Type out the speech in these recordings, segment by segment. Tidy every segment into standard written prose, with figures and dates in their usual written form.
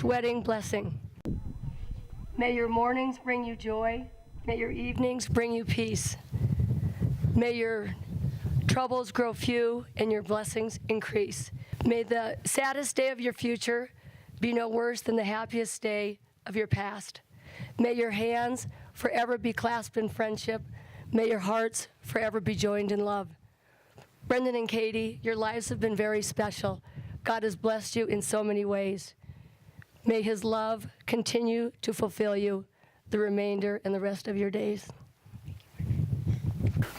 rich wedding blessing. May your mornings bring you joy. May your evenings bring you peace. May your troubles grow few and your blessings increase. May the saddest day of your future be no worse than the happiest day of your past. May your hands forever be clasped in friendship. May your hearts forever be joined in love. Brendan and Caity, your lives have been very special. God has blessed you in so many ways. May his love continue to fulfill you the remainder and the rest of your days.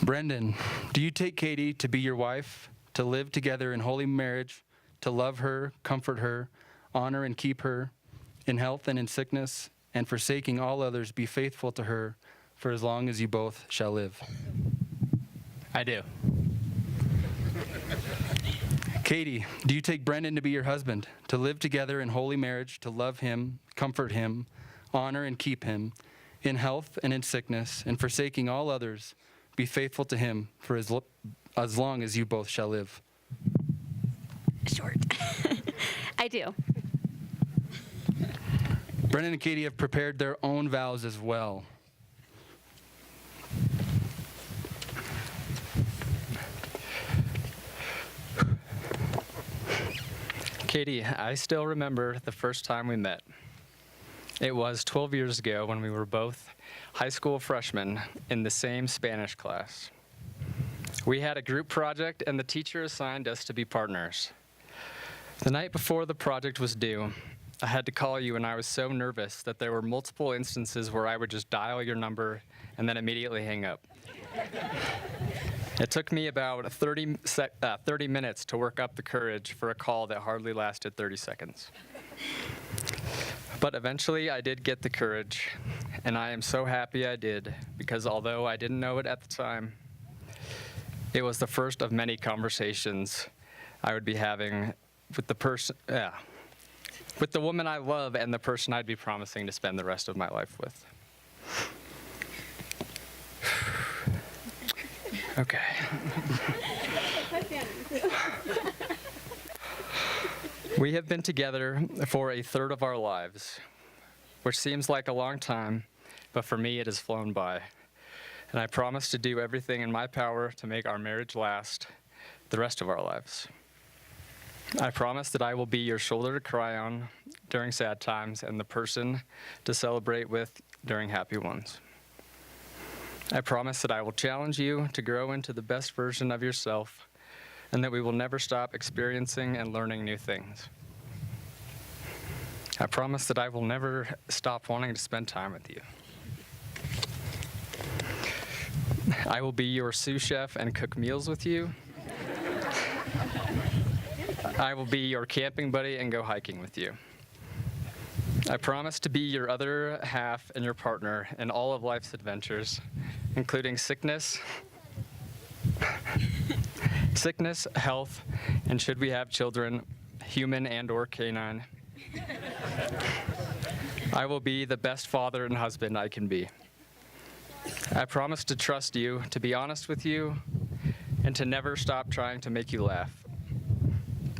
Brendan, do you take Caity to be your wife, to live together in holy marriage, to love her, comfort her, honor and keep her, in health and in sickness, and forsaking all others, be faithful to her for as long as you both shall live? I do. Caity, do you take Brendan to be your husband, to live together in holy marriage, to love him, comfort him, honor and keep him, in health and in sickness, and forsaking all others, be faithful to him for as long as you both shall live? Short. I do. Brendan and Caity have prepared their own vows as well. Caity, I still remember the first time we met. It was 12 years ago when we were both high school freshmen in the same Spanish class. We had a group project and the teacher assigned us to be partners. The night before the project was due, I had to call you and I was so nervous that there were multiple instances where I would just dial your number and then immediately hang up. It took me about 30 minutes to work up the courage for a call that hardly lasted 30 seconds. But eventually I did get the courage, and I am so happy I did, because although I didn't know it at the time, it was the first of many conversations I would be having with with the woman I love and the person I'd be promising to spend the rest of my life with. Okay. We have been together for a third of our lives, which seems like a long time, but for me it has flown by. And I promise to do everything in my power to make our marriage last the rest of our lives. I promise that I will be your shoulder to cry on during sad times and the person to celebrate with during happy ones. I promise that I will challenge you to grow into the best version of yourself and that we will never stop experiencing and learning new things. I promise that I will never stop wanting to spend time with you. I will be your sous chef and cook meals with you. I will be your camping buddy and go hiking with you. I promise to be your other half and your partner in all of life's adventures, including sickness, health, and should we have children, human and or canine. I will be the best father and husband I can be. I promise to trust you, to be honest with you, and to never stop trying to make you laugh.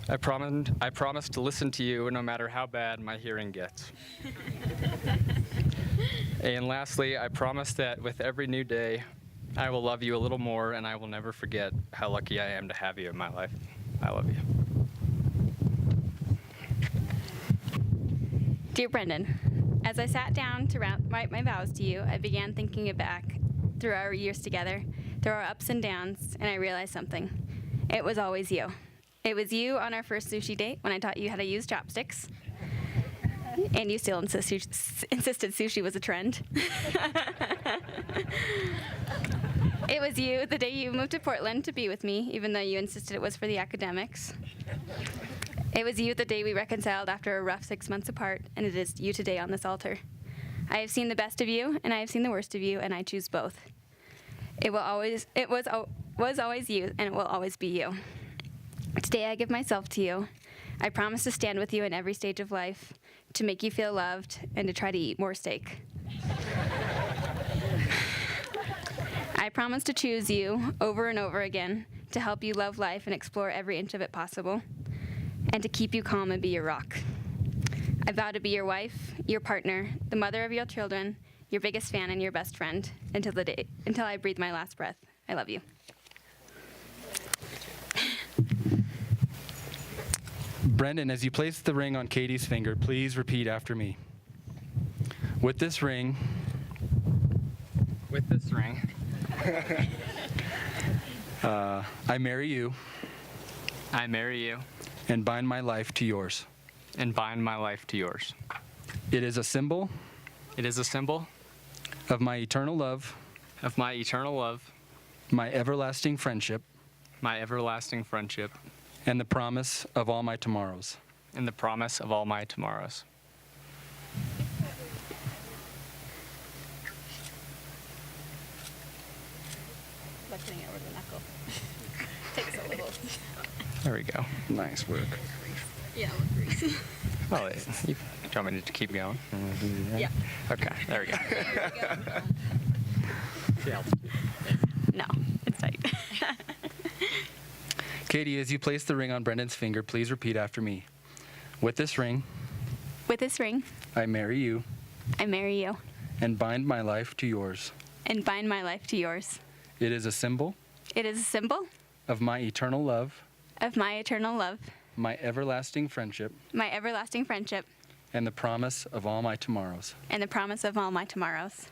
I promise to listen to you no matter how bad my hearing gets. And lastly, I promise that with every new day, I will love you a little more and I will never forget how lucky I am to have you in my life. I love you. Dear Brendan, as I sat down to write my vows to you, I began thinking back through our years together, through our ups and downs, and I realized something. It was always you. It was you on our first sushi date when I taught you how to use chopsticks. And you still insisted sushi was a trend. It was you the day you moved to Portland to be with me, even though you insisted it was for the academics. It was you the day we reconciled after a rough 6 months apart, and it is you today on this altar. I have seen the best of you, and I have seen the worst of you, and I choose both. It was always you, and it will always be you. Today I give myself to you. I promise to stand with you in every stage of life, to make you feel loved, and to try to eat more steak. I promise to choose you over and over again, to help you love life and explore every inch of it possible, and to keep you calm and be your rock. I vow to be your wife, your partner, the mother of your children, your biggest fan, and your best friend until I breathe my last breath. I love you. Brendan, as you place the ring on Caity's finger, please repeat after me. With this ring, I marry you I marry you and bind my life to yours. and bind my life to yours. It is a symbol It is a symbol of my eternal love, of my eternal love, my everlasting friendship, my everlasting friendship, and the promise of all my tomorrows. and the promise of all my tomorrows. There we go. Nice work. Oh, you want me to keep going? Yeah. Okay, there we go. No, it's tight. Caity, as you place the ring on Brendan's finger, please repeat after me. With this ring, With this ring, I marry you I marry you and bind my life to yours. and bind my life to yours. It is a symbol It is a symbol of my eternal love, of my eternal love, my everlasting friendship, my everlasting friendship, and the promise of all my tomorrows. and the promise of all my tomorrows.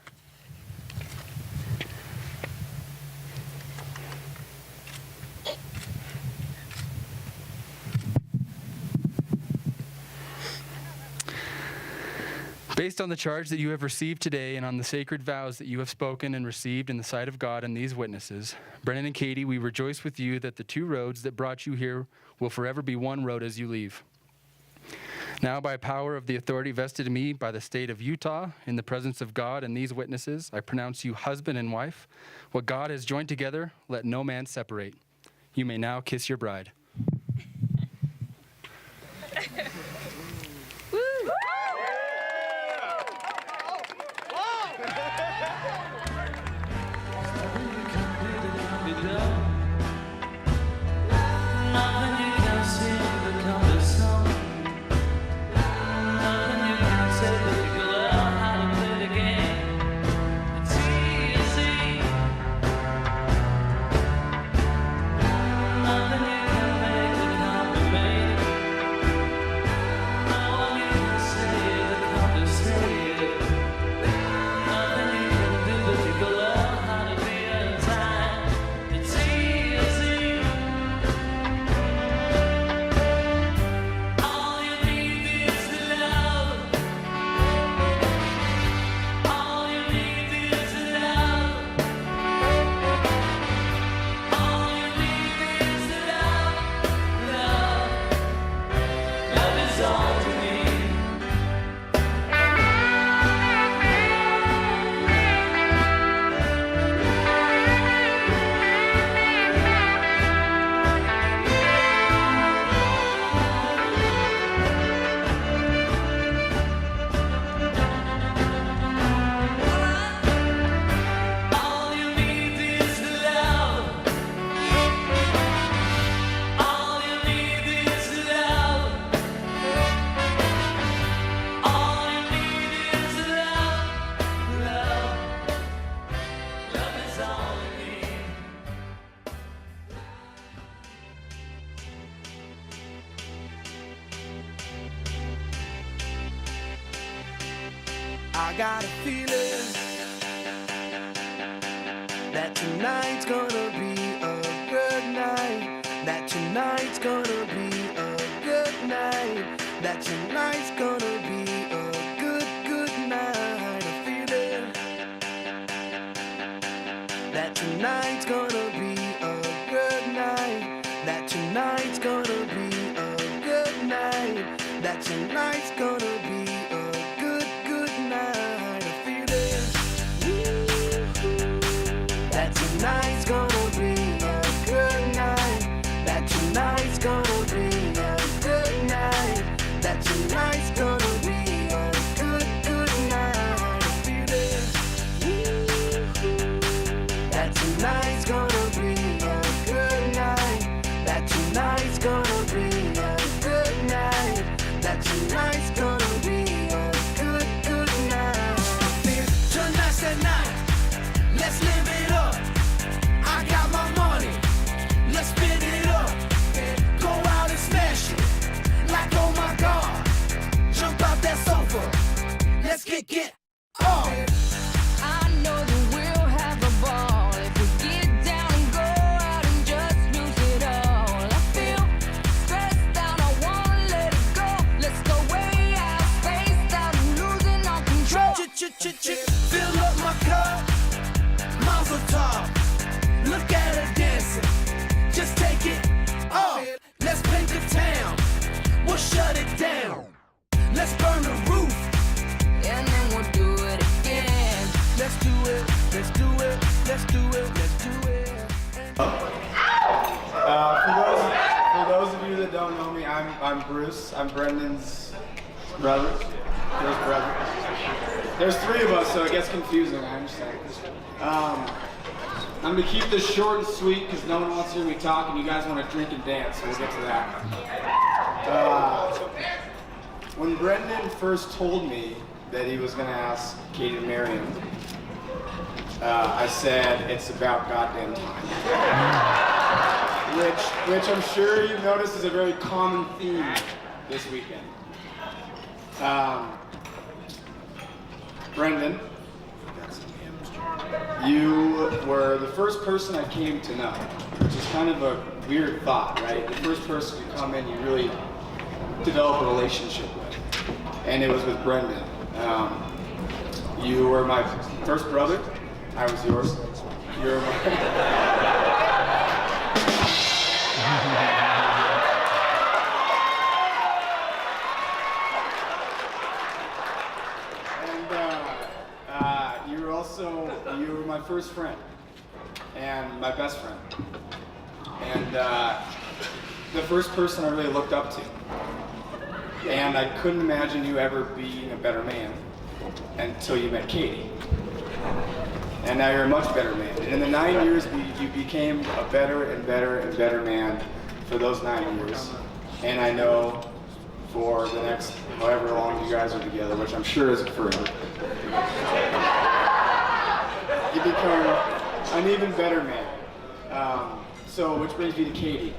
Based on the charge that you have received today and on the sacred vows that you have spoken and received in the sight of God and these witnesses, Brendan and Caity, we rejoice with you that the two roads that brought you here will forever be one road as you leave. Now, by power of the authority vested in me by the state of Utah, in the presence of God and these witnesses, I pronounce you husband and wife. What God has joined together, let no man separate. You may now kiss your bride. I got a feeling that tonight's gonna be a good night. That tonight's gonna be a good night. That tonight's gonna be a good night. A feeling that tonight's gonna be a good night. That tonight's gonna be a good night. That tonight's gonna be a good night. A feeling that tonight's gonna be a good night. That tonight's gonna be a good night. That tonight's gonna be a good night. A feeling that tonight's gonna be a good night. That tonight's gonna be a good night. That tonight's gonna be shut it down. Let's burn the roof, and then we'll do it again. Let's do it, let's do it, let's do it, let's do it. For those of you that don't know me, I'm Bruce. I'm Brendan's brother. There's brother. There's three of us, so it gets confusing, I understand. I'm gonna keep this short and sweet because no one wants to hear me talk and you guys want to drink and dance, so we'll get to that. When Brendan first told me that he was gonna ask Caity to marry him, I said, it's about goddamn time. Which I'm sure you've noticed is a very common theme this weekend. Brendan, you were the first person I came to know, which is kind of a weird thought, right? The first person to come in you really develop a relationship with. And it was with Brendan. You were my first brother. I was yours. You were my... You were my first friend and my best friend, and the first person I really looked up to. And I couldn't imagine you ever being a better man until you met Caity. And now you're a much better man. And in the 9 years, you became a better and better and better man for those 9 years. And I know for the next however long you guys are together, which I'm sure isn't forever, you become an even better man. So, which brings me to Caity.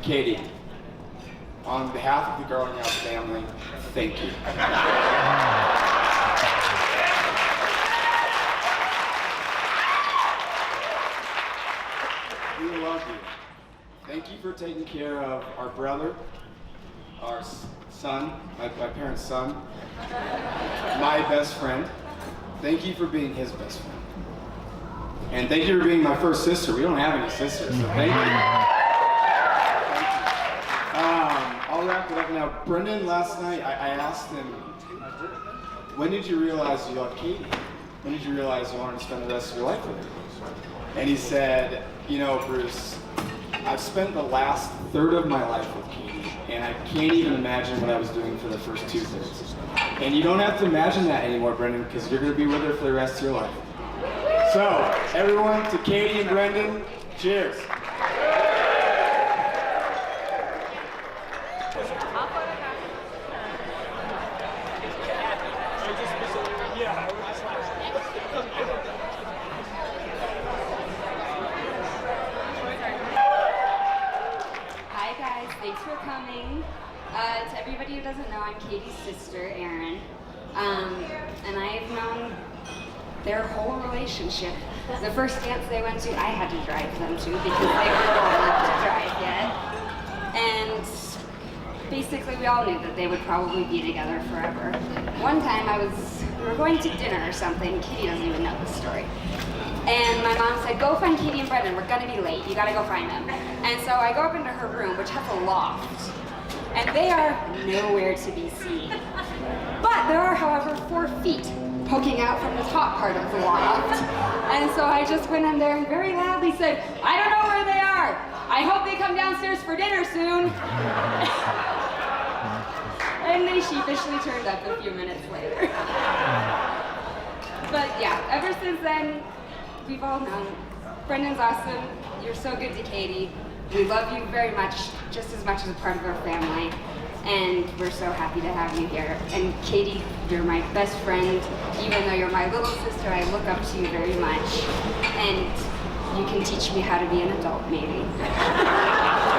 Caity, on behalf of the Garlinghouse family, thank you. We love you. Thank you for taking care of our brother, our son, my parents' son, my best friend. Thank you for being his best friend. And thank you for being my first sister. We don't have any sisters, so thank you. I'll wrap it up now. Brendan, last night, I asked him, when did you realize you loved Caity? When did you realize you wanted to spend the rest of your life with her? And he said, you know, Bruce, I've spent the last third of my life with Caity, and I can't even imagine what I was doing for the first 2/3. And you don't have to imagine that anymore, Brendan, because you're going to be with her for the rest of your life. So, everyone, to Caity and Brendan, cheers. Hi guys, thanks for coming. To everybody who doesn't know, I'm Caity's sister, Erin. And I've known their whole relationship. The first dance they went to, I had to drive them to because they weren't old enough to drive yet. And basically we all knew that they would probably be together forever. One time we were going to dinner or something, Caity doesn't even know this story. And my mom said, go find Caity and Brendan, we're gonna be late, you gotta go find them. And so I go up into her room, which has a loft. And they are nowhere to be seen. But there are, however, 4 feet poking out from the top part of the loft. And so I just went in there and very loudly said, I don't know where they are. I hope they come downstairs for dinner soon. And they sheepishly turned up a few minutes later. But yeah, ever since then, we've all known. Brendan's awesome. You're so good to Caity. We love you very much, just as much as a part of our family. And we're so happy to have you here. And Caity, you're my best friend. Even though you're my little sister, I look up to you very much. And you can teach me how to be an adult, maybe.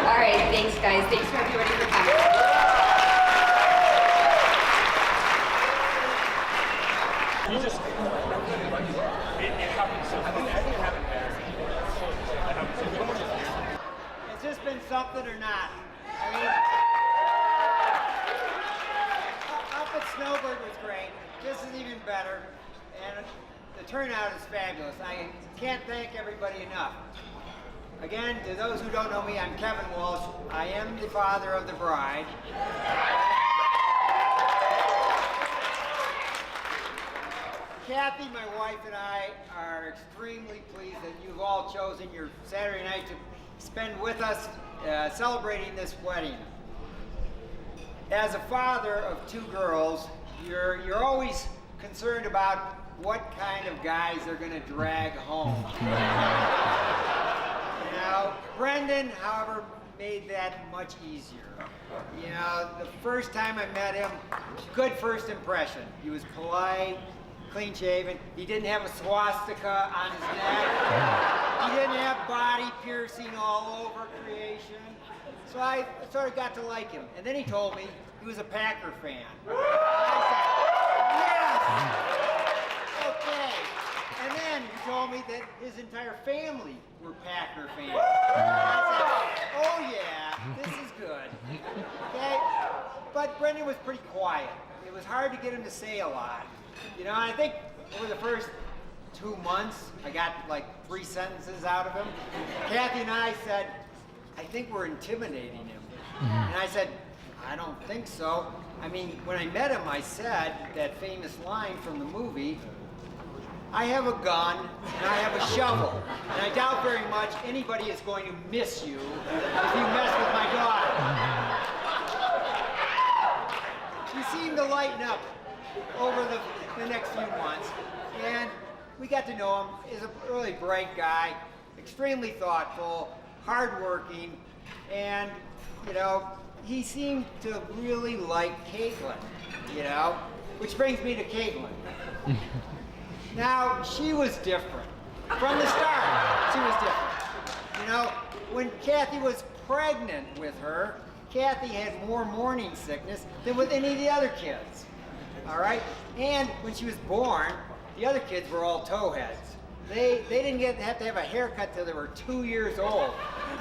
All right, thanks guys. Thanks for everybody for coming. Has this been something or not? I mean, up at Snowbird was great. This is even better. And the turnout is fabulous. I can't thank everybody enough. Again, to those who don't know me, I'm Kevin Walsh. I am the father of the bride. Kathy, my wife, and I are extremely pleased that you've all chosen your Saturday night to spend with us celebrating this wedding. As a father of two girls, you're always concerned about what kind of guys they're going to drag home. Now, Brendan, however, made that much easier. You know, the first time I met him, good first impression. He was polite, clean shaven. He didn't have a swastika on his neck. He didn't have body piercing all over creation. So I sort of got to like him. And then he told me he was a Packer fan. I said, yes! Okay. And then he told me that his entire family were Packer fans. I said, oh yeah, this is good. Okay? But Brendan was pretty quiet. It was hard to get him to say a lot. You know, I think over the first 2 months, I got like 3 sentences out of him. Kathy and I said, I think we're intimidating him. And I said, I don't think so. I mean, when I met him, I said that famous line from the movie, I have a gun and I have a shovel. And I doubt very much anybody is going to miss you if you mess with my daughter. She seemed to lighten up over the next few months, and we got to know him. He's a really bright guy, extremely thoughtful, hardworking, and, you know, he seemed to really like Caitlin, you know, which brings me to Caitlin. Now, she was different. From the start, she was different. You know, when Kathy was pregnant with her, Kathy had more morning sickness than with any of the other kids. All right? And when she was born, the other kids were all towheads. They didn't have to have a haircut till they were 2 years old.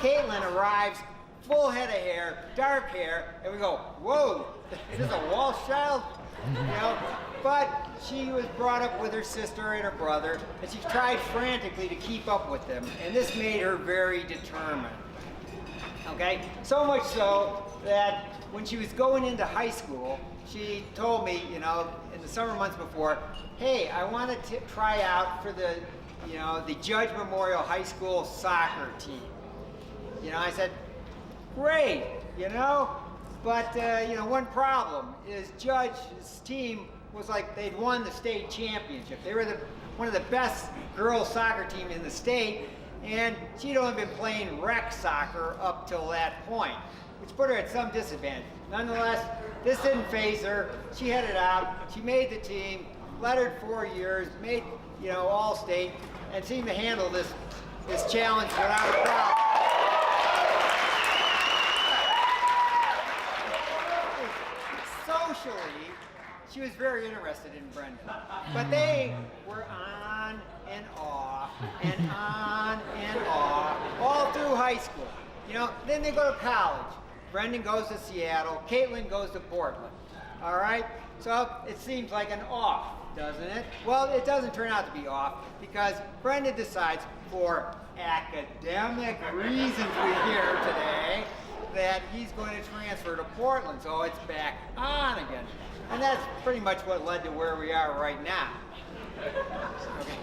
Caitlin arrives, full head of hair, dark hair, and we go, whoa, is this a Walsh child? You know? But she was brought up with her sister and her brother, and she tried frantically to keep up with them, and this made her very determined. Okay? So much so that when she was going into high school, she told me, you know, in the summer months before, hey, I want to try out for the, you know, the Judge Memorial High School soccer team. You know, I said, great, you know, but, you know, one problem is Judge's team was like they'd won the state championship. They were one of the best girls soccer team in the state, and she'd only been playing rec soccer up till that point, which put her at some disadvantage. Nonetheless, this didn't faze her. She headed out, she made the team, lettered 4 years, made, you know, all state, and seemed to handle this challenge without a problem. Socially, she was very interested in Brendan, but they were on and off and on and off all through high school. You know, then they go to college. Brendan goes to Seattle, Caitlin goes to Portland. All right? So it seems like an off, doesn't it? Well, it doesn't turn out to be off because Brendan decides, for academic reasons we hear today, that he's going to transfer to Portland, so it's back on again. And that's pretty much what led to where we are right now. Okay.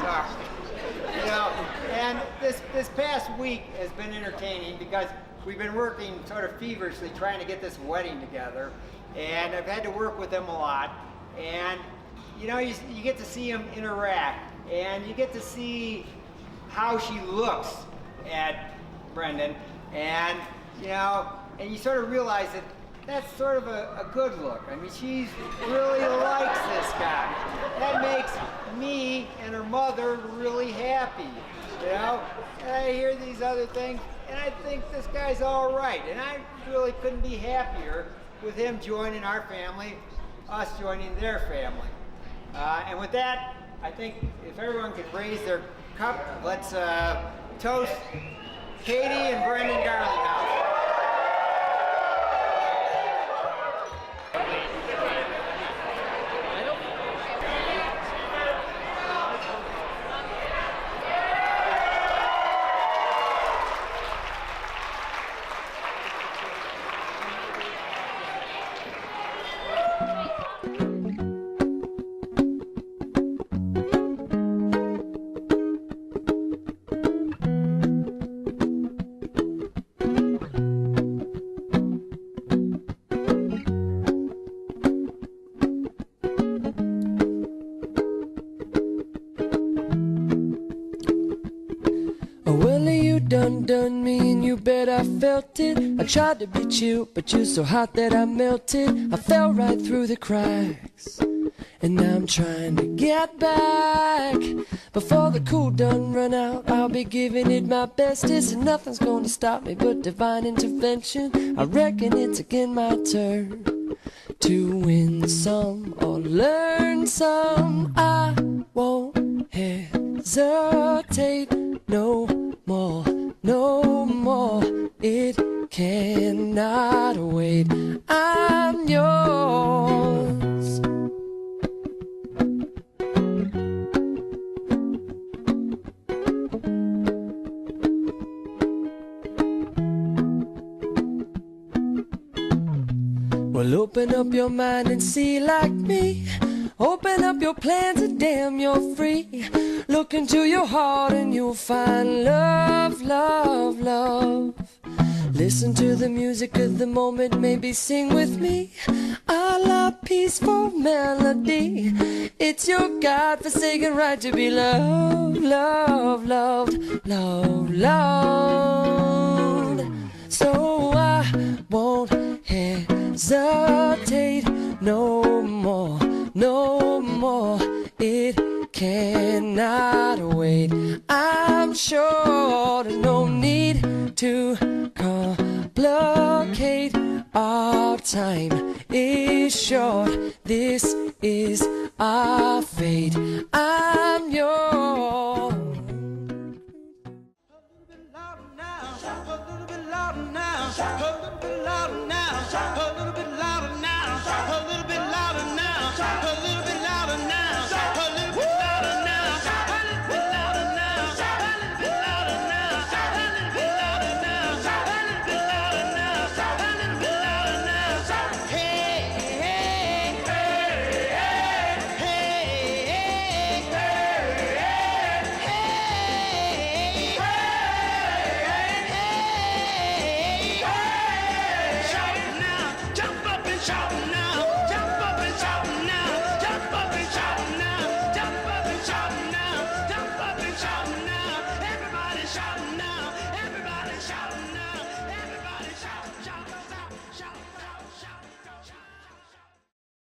Sorry. You know, and this past week has been entertaining because we've been working sort of feverishly trying to get this wedding together, and I've had to work with them a lot. And you know, you get to see them interact, and you get to see how she looks at Brendan, and you know, and you sort of realize that that's sort of a good look. I mean, she really likes this guy. That makes me and her mother really happy, you know? And I hear these other things, and I think this guy's all right. And I really couldn't be happier with him joining our family, us joining their family. And with that, I think if everyone could raise their cup, let's toast Caity and Brendan Garlinghouse. undone me and you bet I felt it. I tried to be chill, but you're so hot that I melted. I fell right through the cracks, and now I'm trying to get back. Before the cool done run out, I'll be giving it my bestest, and nothing's gonna stop me but divine intervention. I reckon it's again my turn to win some or learn some. I won't hesitate no more, no more. It cannot wait. I'm yours. Well, open up your mind and see like me. Open up your plans and damn, you're free. Look into your heart and you'll find love, love, love. Listen to the music of the moment, maybe sing with me. A la peaceful melody. It's your God-forsaken right to be loved, loved, loved, loved, loved. So I won't hesitate no more, no more. It cannot wait. I'm sure there's no need to complicate. Our time is short. This is our fate. I'm yours. A little bit louder now, a little bit louder now, a little